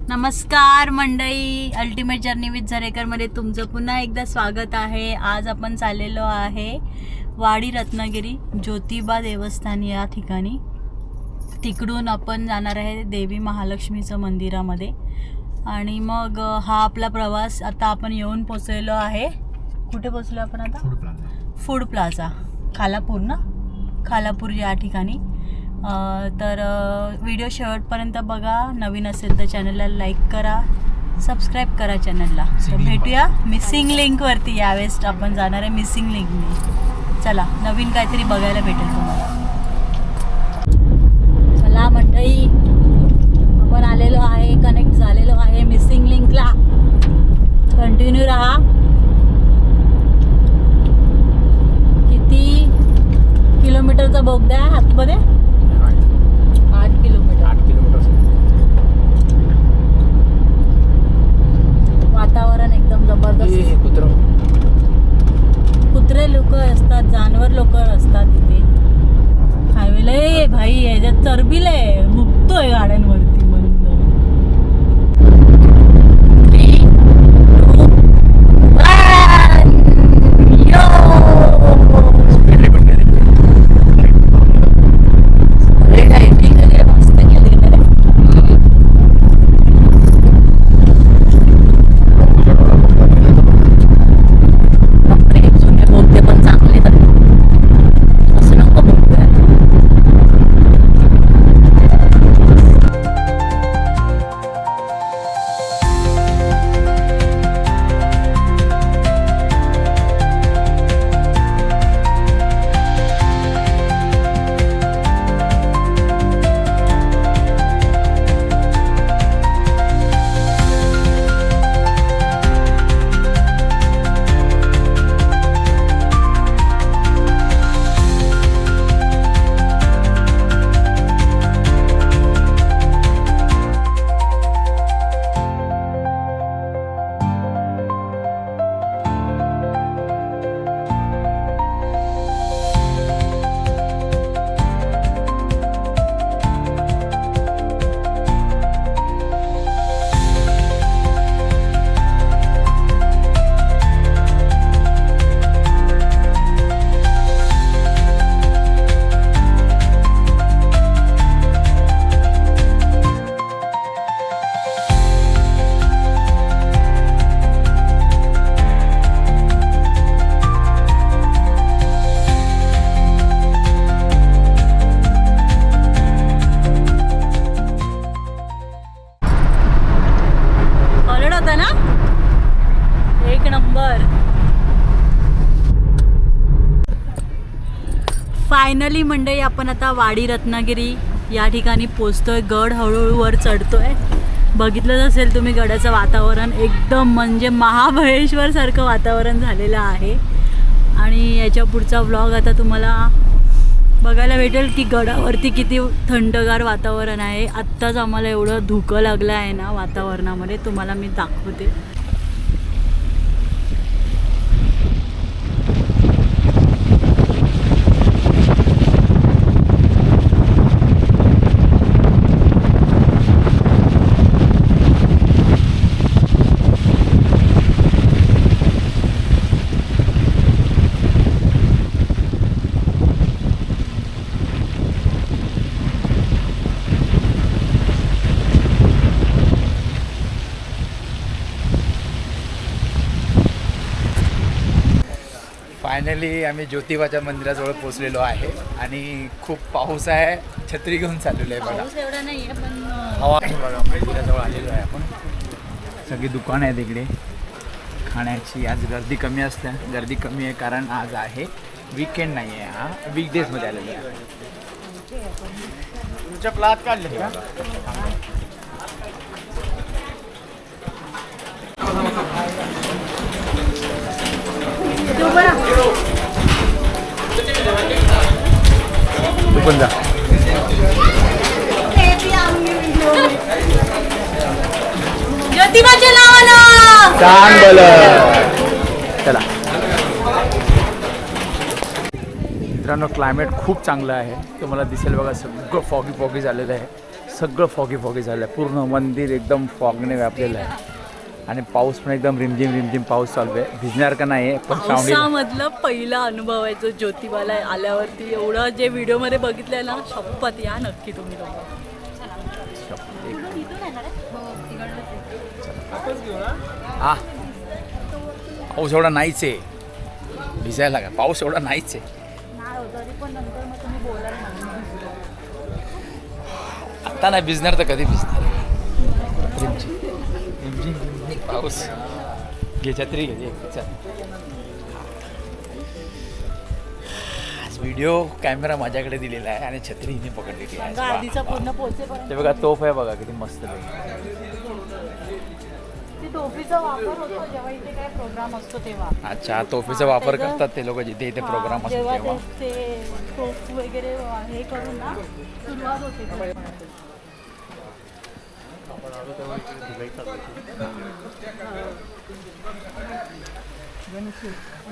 नमस्कार मंडळी, ultimate journey with झरेकरमध्ये तुमचं पुन्हा एकदा स्वागत आहे. आज आपण चाललेलो आहे वाडी रत्नागिरी ज्योतिबा देवस्थान या ठिकाणी. तिकडून आपण जाणार आहे देवी महालक्ष्मीचं मंदिरामध्ये आणि मग हा आपला प्रवास. आता आपण येऊन पोचलेलो आहे. कुठे पोचलो आपण आता? फूड प्लाझा खालापूर ना, खालापूर या ठिकाणी. तर व्हिडिओ शेवटपर्यंत बघा. नवीन असेल तर चॅनलला लाईक करा, सबस्क्राईब करा चॅनलला. तर भेटूया मिसिंग लिंकवरती. यावेळेस आपण जाणार आहे मिसिंग लिंकने. चला, नवीन काहीतरी बघायला भेटेल तुम्हाला. चला मंडळी, आपण आलेलो आहे, कनेक्ट झालेलो आहे मिसिंग लिंकला. कंटिन्यू राहा. किती किलोमीटरचा बोगदा आहे आतमध्ये? 8 किलोमीटर. वातावरण एकदम जबरदस्त. कुत्रे लोक असतात, जानवर लोक असतात तिथे हायवेला. ए भाई, ह्याच्यात चरबीले मुक्तोय गाड्यांवरती. फायनली मंडळी, आपण आता वाडी रत्नागिरी या ठिकाणी पोचतोय. गड हळूहळू वर चढतोय. बघितलंच असेल तुम्ही गडाचं वातावरण. एकदम म्हणजे महाबळेश्वर सारखं वातावरण झालेलं आहे. आणि याच्या पुढचा व्लॉग आता तुम्हाला बघायला भेटेल की गडावरती किती थंडगार वातावरण आहे. आत्ताच आम्हाला एवढं धुकं लागलं आहे ना वातावरणामध्ये, तुम्हाला मी दाखवते. फायनली आम्ही ज्योतिबाच्या मंदिराजवळ पोचलेलो आहे आणि खूप पाऊस आहे. छत्री घेऊन चाललेलो आहे. बघा, पाऊस एवढा नाही आहे पण हवा. बघा, मंदिराजवळ आलेलो आहे आपण. सगळी दुकानं आहेत इकडे खाण्याची. आज गर्दी कमी असते. गर्दी कमी आहे कारण आज आहे वीकेंड नाही आहे, हा वीकडेजमध्ये आलेलो आहे. तुमच्या प्लाट काढले का? तू पण जा. ज्योतिबाच्या नावानं सांग बोल. चला मित्रांनो, क्लायमेट खूप चांगलं आहे. तुम्हाला दिसेल बघा, सगळं फॉगी झालेलं आहे. सगळं फॉगी झालं आहे. पूर्ण मंदिर एकदम फॉगने व्यापलेलं आहे आणि पाऊस पण एकदम रिमझिम पाऊस चालू आहे. भिजणार का नाही आहे पण श्रावणी पावसामधलं पहिला अनुभव आहे जो ज्योतिबाला आल्यावरती. एवढं जे व्हिडिओमध्ये बघितलंय ना, शपथ या नक्की तुम्ही लोक. हा पाऊस एवढा नाहीच आहे भिजायला का. पाऊस एवढा नाहीच आहे. आता नाही भिजणार तर कधी भिजणार. रिमझिम पाऊस. घे छत्री घे. चल व्हिडिओ कॅमेरा माझ्याकडे दिलेला आहे आणि छत्री हिने पकडलेली आहे. आधीचा पूर्ण पोहोचेपर्यंत ते बघा तोफ आहे बघा किती मस्त आहे. टोपीचा वापर होतो जेव्हा इथे काय प्रोग्राम असतो तेव्हा. अच्छा तोफीचा वापर करतात ते लोक जिथे इथे प्रोग्राम असतो जेव्हा तेव्हा. ते टोप वगैरे हे करून ना सुरुवात होते.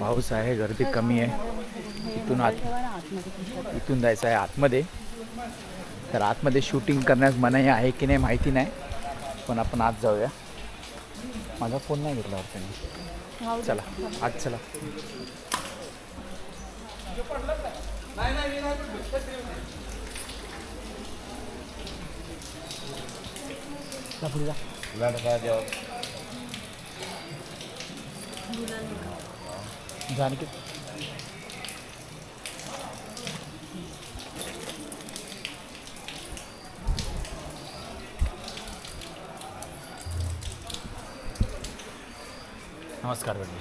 पाऊस आहे गर्दी कमी आहे. इथून जायचं आहे आतमध्ये. तर आतमध्ये शूटिंग करण्यास मनाई आहे की नाही माहिती नाही पण आपण आत जाऊया. माझा फोन नाही घेतला वाटतं. चला आज चला. पुढे जा. जानकी नमस्कार बेटा.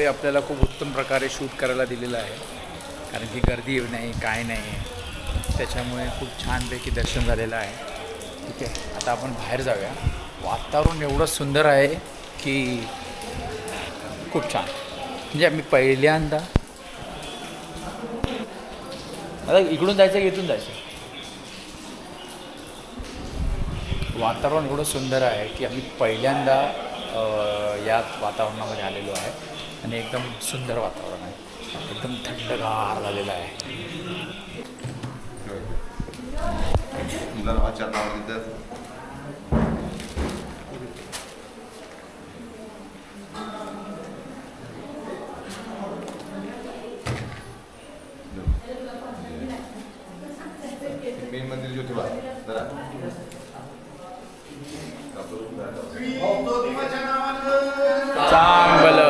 आपल्याला खूप उत्तम प्रकारे शूट करायला दिलेलं आहे कारण की गर्दी नाही काय नाही त्याच्यामुळे खूप छानपैकी दर्शन झालेलं आहे. ठीक आहे आता आपण बाहेर जाऊया. वातावरण एवढं सुंदर आहे की खूप छान. म्हणजे मी पहिल्यांदा आता इकडून जायचं की इथून जायचं. वातावरण एवढं सुंदर आहे की आम्ही पहिल्यांदा या वातावरणामध्ये आलेलो आहे आणि एकदम सुंदर वातावरण आहे. एकदम थंडगार झालेलं आहे. मेन मंदिर ज्योतिबा चांगलं.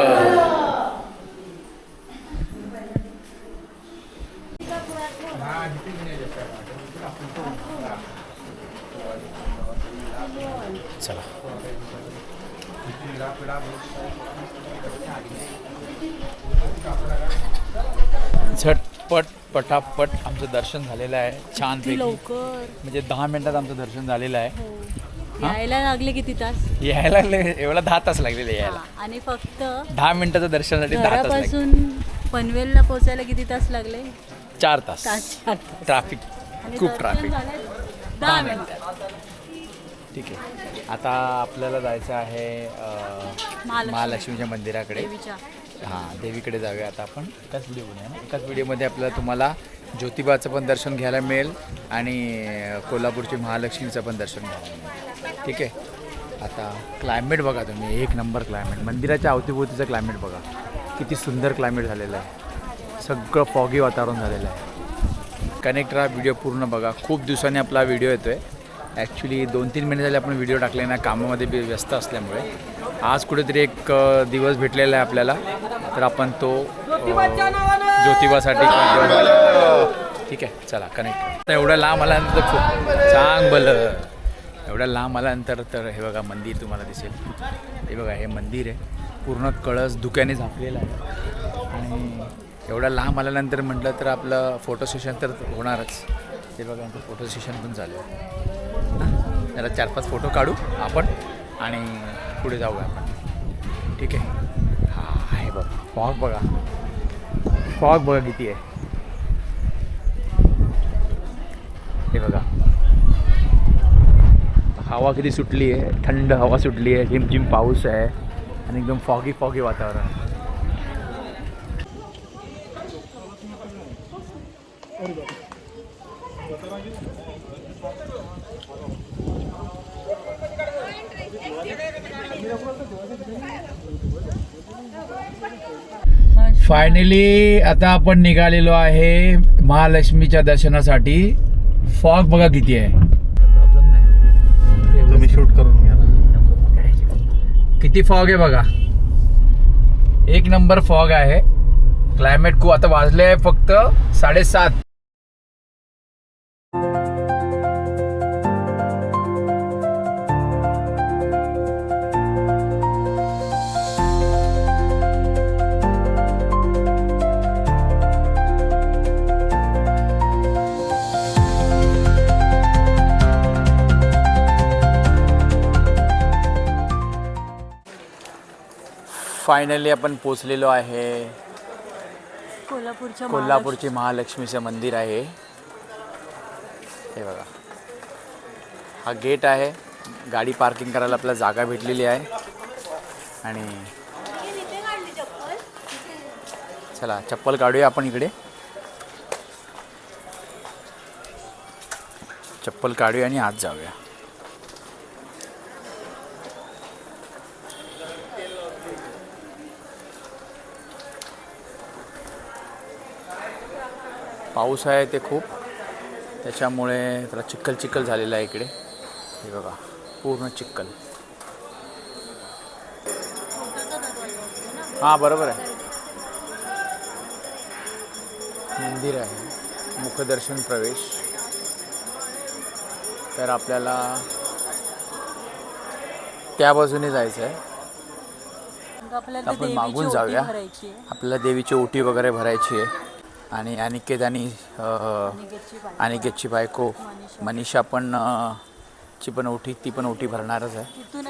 चला झटपट पटापट आमचं दर्शन झालेलं आहे छानपैकी. लवकर म्हणजे 10 मिनिटात आमचं दर्शन झालेलं आहे. यायला लागले किती तास? यायला एवढा 10 तास लागलेले यायला. आणि फक्त 10 मिनिटाचं दर्शनासाठी 10 तास लागले. घरापासून पनवेलला पोहोचायला किती तास लागले? 4 तास. 4 तास. ट्रॅफिक आणि खूप दर्शन ट्रॅफिक. झाले 10 मिनिटात. ठीक आहे आता आपल्याला जायचं आहे महालक्ष्मीच्या मंदिराकडे. देवीच्या हां देवीकडे जाऊया आता आपण. एकाच व्हिडिओमध्ये आहे ना. एकाच व्हिडिओमध्ये आपल्याला तुम्हाला ज्योतिबाचं पण दर्शन घ्यायला मिळेल आणि कोल्हापूरची महालक्ष्मीचं पण दर्शन घ्यायला मिळेल. ठीक आहे आता क्लायमेट बघा तुम्ही, एक नंबर क्लायमेट. मंदिराच्या अवतीभोवतीचं क्लायमेट बघा, किती सुंदर क्लायमेट झालेलं आहे. सगळं फॉगी वातावरण झालेलं आहे. कनेक्ट राहा, व्हिडिओ पूर्ण बघा. खूप दिवसांनी आपला व्हिडिओ येतो आहे. ॲक्च्युली 2-3 महिने झाले आपण व्हिडिओ टाकले ना, कामामध्ये व्यस्त असल्यामुळे. आज कुठेतरी एक दिवस भेटलेला आहे आपल्याला, तर आपण तो ज्योतिबासाठी ठीक आहे. चला कनेक्ट. तर एवढ्या लांब आल्यानंतर चांग भलं, एवढ्या लांब आल्यानंतर तर हे बघा मंदिर तुम्हाला दिसेल. हे बघा, हे मंदिर आहे, पूर्ण कळस धुक्याने झाकलेलं आहे. आणि एवढ्या लांब आल्यानंतर म्हटलं तर आपलं फोटो सेशन तर होणारच. ते बघा, आमचं फोटो सेशन पण चालू आहे. जरा 4-5 फोटो काढू आपण आणि पुढे जाऊया आपण. ठीक आहे. हां, आहे बघा फॉग, बघा फॉग बघा किती आहे. हे बघा, हवा किती सुटली आहे, थंड हवा सुटली आहे, झिमझिम पाऊस आहे आणि एकदम फॉगी फॉगी वातावरण. फायनली आता आपण निघालेलो आहे महालक्ष्मीच्या दर्शनासाठी. फॉग बघा किती आहे. प्रॉब्लेम नाही, तुम्ही शूट करून घ्या ना. किती फॉग आहे बघा, एक नंबर फॉग आहे. क्लायमेट खूप. आता वाजले आहे फक्त 7:30. फायनली आपण पोचलेलो आहे. कोल्हापूरचे महालक्ष्मीचं मंदिर आहे. हे बघा, हा गेट आहे. गाडी पार्किंग करायला आपल्याला जागा भेटलेली आहे. आणि चला चप्पल काढूया आपण इकडे. चप्पल काढूया आणि आत जाऊया. पाऊस आहे ते खूप, त्याच्यामुळे जरा चिखल चिखल झालेला आहे इकडे. हे बघा, पूर्ण चिखल. हां बरोबर आहे. मंदिर आहे, मुखदर्शन प्रवेश. तर आपल्याला त्या बाजूने जायचं आहे. आपण मागून जाऊया. आपल्याला देवीची ओटी वगैरे भरायची आहे. आणि अनिकेत आणि अनिकेतची बायको मनीषा पण ची पण ओटी, ती पण ओटी भरणारच आहे.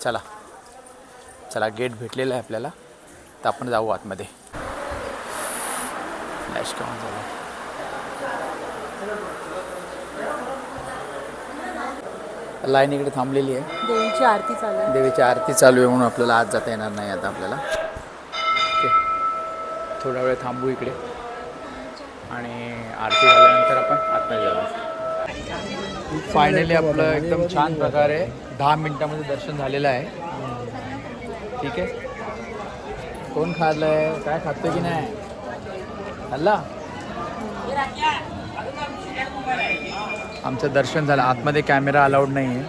चला चला, गेट भेटलेलं आहे आपल्याला, तर आपण जाऊ आतमध्ये. फ्लॅश केव्हा झाला. लाईन इकडे थांबलेली आहे. देवीची आरती चालू आहे. देवीची आरती चालू आहे म्हणून आपल्याला आत जाता येणार नाही आता आपल्याला. ओके, थोडा वेळ थांबू इकडे आणि आरती झाल्यानंतर आपण आतमध्ये जाऊ. फायनली आपलं एकदम छान प्रकारे 10 मिनिटामध्ये दर्शन झालेलं आहे. ठीक आहे. कोण खाल्लं आहे, काय खातोय की नाही, खाल्ला. आमचं दर्शन झालं. आतमध्ये कॅमेरा अलाउड नाही आहे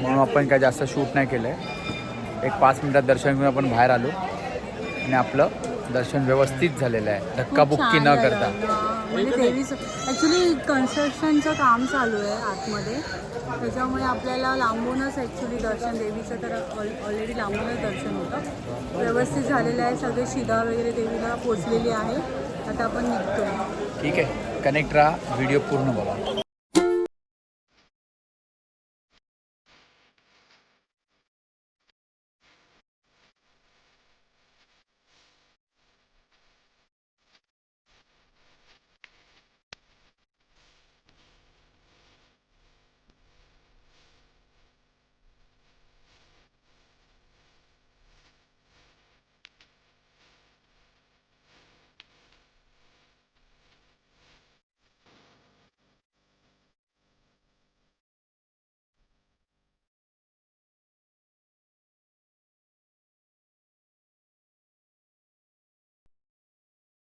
म्हणून आपण काय जास्त शूट नाही केलं आहे. एक 5 मिनिटात दर्शन घेऊन आपण बाहेर आलो आणि आपलं दर्शन व्यवस्थित झालेलं आहे, धक्काबुक्की न करता. म्हणजे देवीचं ॲक्च्युली कन्स्ट्रक्शनचं काम चालू आहे आतमध्ये, त्याच्यामुळे आपल्याला लांबूनच ॲक्च्युली दर्शन, देवीचं तर ऑलरेडी लांबूनच दर्शन होतं. व्यवस्थित झालेलं आहे. सगळे शिदा वगैरे देवीला पोचलेली आहे. आता आपण निघतो. ठीक आहे. कनेक्ट राहा, व्हिडिओ पूर्ण बघा.